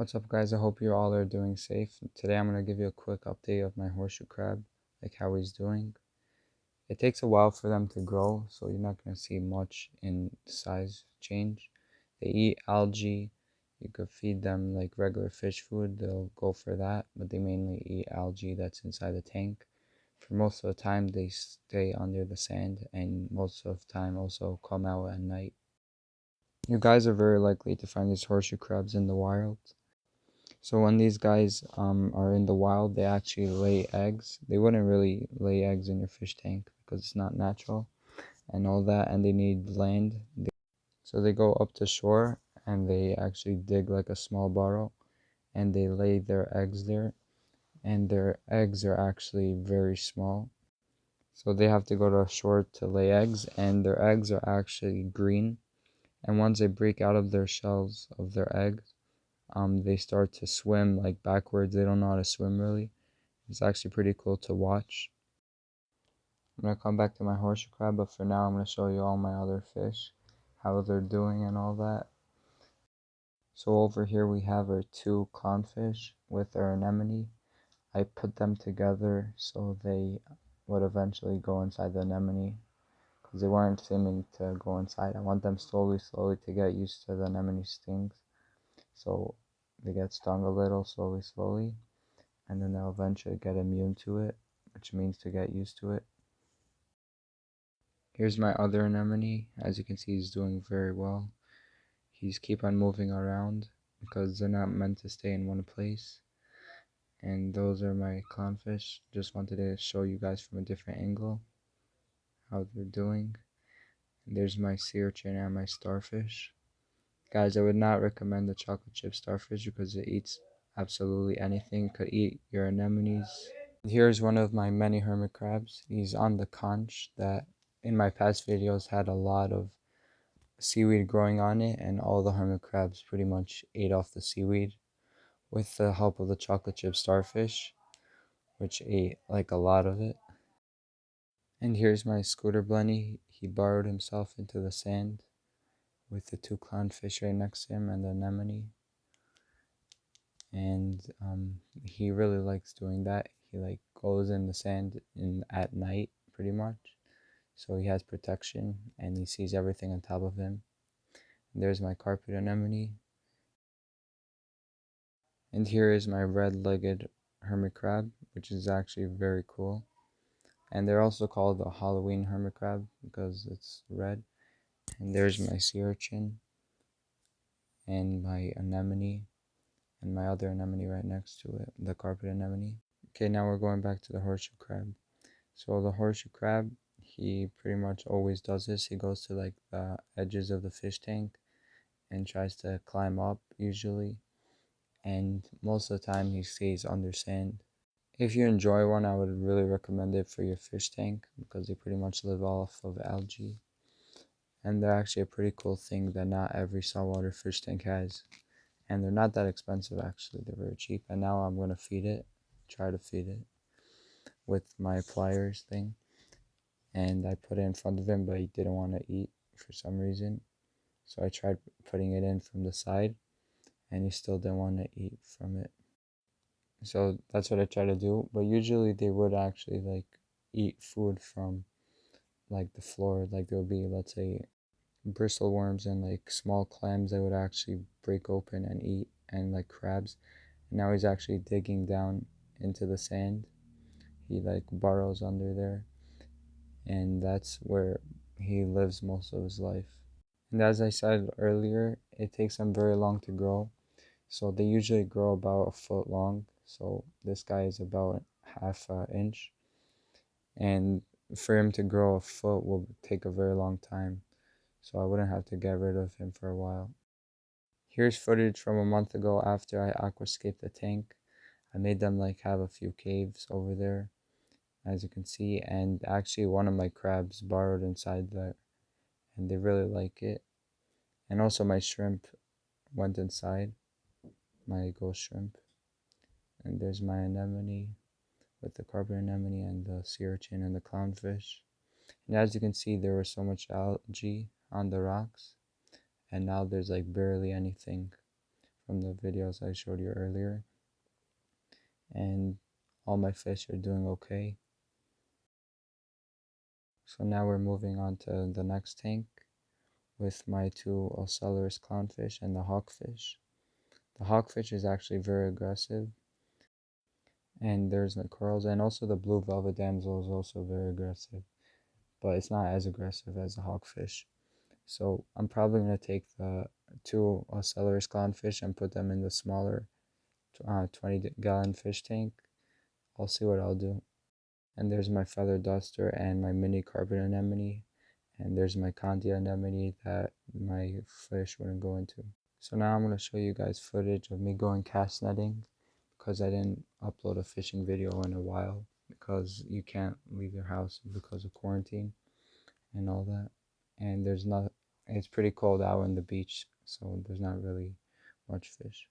What's up, guys? I hope you all are doing safe. Today I'm going to give you a quick update of my horseshoe crab, like how he's doing. It takes a while for them to grow, so you're not going to see much in size change. They eat algae. You could feed them like regular fish food, they'll go for that, but they mainly eat algae that's inside the tank. For most of the time, they stay under the sand, and most of the time also come out at night. You guys are very likely to find these horseshoe crabs in the wild. So when these guys are in the wild, they actually lay eggs. They wouldn't really lay eggs in your fish tank because it's not natural and all that, and they need land. So they go up to shore and they actually dig like a small burrow and they lay their eggs there. And their eggs are actually very small. So they have to go to shore to lay eggs, and their eggs are actually green. And once they break out of their shells of their eggs, they start to swim like backwards. They don't know how to swim really. It's actually pretty cool to watch. I'm going to come back to my horseshoe crab, but for now I'm going to show you all my other fish, how they're doing and all that. So over here we have our two clownfish with our anemone. I put them together so they would eventually go inside the anemone because they weren't seeming to go inside. I want them slowly to get used to the anemone stings. So they get stung a little slowly, and then they'll eventually get immune to it, which means to get used to it. Here's my other anemone. As you can see, he's doing very well. He's keep on moving around because they're not meant to stay in one place. And those are my clownfish. Just wanted to show you guys from a different angle how they're doing. And there's my sea urchin and my starfish. Guys, I would not recommend the chocolate chip starfish because it eats absolutely anything. It could eat your anemones. Here's one of my many hermit crabs. He's on the conch that in my past videos had a lot of seaweed growing on it, and all the hermit crabs pretty much ate off the seaweed with the help of the chocolate chip starfish, which ate like a lot of it. And here's my scooter blenny. He burrowed himself into the sand with the two clownfish right next to him and the anemone. And he really likes doing that. He like goes in the sand at night pretty much, so he has protection and he sees everything on top of him. And there's my carpet anemone. And here is my red-legged hermit crab, which is actually very cool. And they're also called the Halloween hermit crab because it's red. And there's my sea urchin and my anemone and my other anemone right next to it, the carpet anemone. Okay, now we're going back to the horseshoe crab. So the horseshoe crab, he pretty much always does this. He goes to like the edges of the fish tank and tries to climb up usually. And most of the time he stays under sand. If you enjoy one, I would really recommend it for your fish tank because they pretty much live off of algae. And they're actually a pretty cool thing that not every saltwater fish tank has. And they're not that expensive actually, they're very cheap. And now I'm going to try to feed it with my pliers thing. And I put it in front of him, but he didn't want to eat for some reason. So I tried putting it in from the side, and he still didn't want to eat from it. So that's what I try to do. But usually they would actually like eat food from like the floor. Like there would be, let's say, bristleworms and like small clams that would actually break open and eat, and like crabs. And now he's actually digging down into the sand. He like burrows under there, and that's where he lives most of his life. And as I said earlier, it takes them very long to grow. So they usually grow about a foot long. So this guy is about half an inch. And for him to grow a foot will take a very long time. So I wouldn't have to get rid of him for a while. Here's footage from a month ago after I aquascaped the tank. I made them like have a few caves over there, as you can see, and actually one of my crabs burrowed inside there, and they really like it. And also my shrimp went inside, my ghost shrimp. And there's my anemone with the carpet anemone and the sea urchin and the clownfish. And as you can see, there was so much algae on the rocks, and now there's like barely anything from the videos I showed you earlier. And all my fish are doing okay. So now we're moving on to the next tank with my two Ocellaris clownfish and the hawkfish. The hawkfish is actually very aggressive, and there's the corals, and also the blue velvet damsel is also very aggressive, but it's not as aggressive as the hawkfish. So I'm probably going to take the two Ocellaris clownfish and put them in the smaller 20-gallon fish tank. I'll see what I'll do. And there's my feather duster and my mini carpet anemone, and there's my Candia anemone that my fish wouldn't go into. So now I'm going to show you guys footage of me going cast netting, because I didn't upload a fishing video in a while because you can't leave your house because of quarantine and all that. And it's pretty cold out on the beach, so there's not really much fish.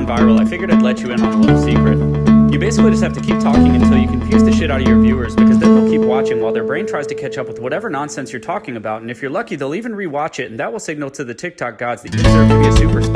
gone viral, I figured I'd let you in on a little secret. You basically just have to keep talking until you confuse the shit out of your viewers, because then they'll keep watching while their brain tries to catch up with whatever nonsense you're talking about, and if you're lucky, they'll even rewatch it, and that will signal to the TikTok gods that you deserve to be a superstar.